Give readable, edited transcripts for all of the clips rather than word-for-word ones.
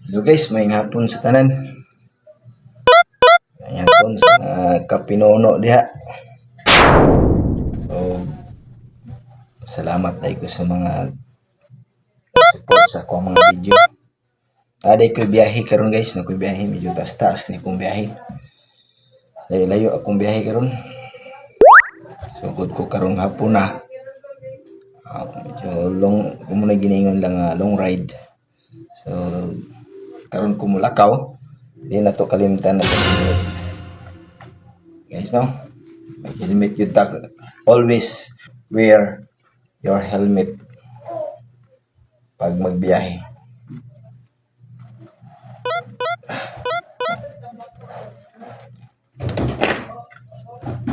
So guys, may hapon sa tanan. May hapon sa kapinono diha. So, salamat tayo ko sa mga support sa akong mga video. Aday ko biyahe karon guys, na ko biyahe medyo taas-taas ni kong biyahe. Layo akong biyahe karon. So good ko karon hapon na. Medyo long, kumuna giningon lang long ride. So karon ko mulakaw, di na to kalimutan na helmet. Guys, no? May helmet yun tak. Always wear your helmet pag magbiyahe.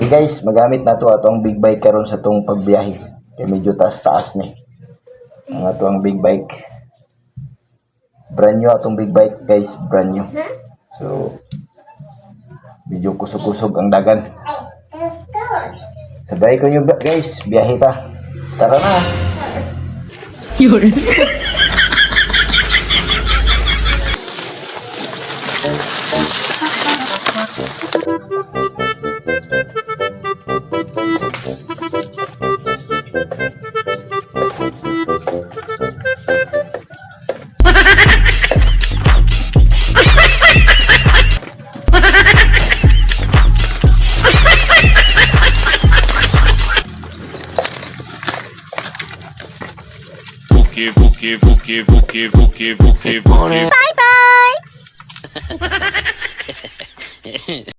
Okay guys, magamit na to atong big bike karon sa tong pagbiyahe. Kaya medyo taas-taas ni. Ang ato ang big bike. Brand new atong big bike guys, brand new. So medyo kusog-kusog ang dagan. Sabay ko nyo guys, biyahe ta. Tara na. Yun. Bye bye.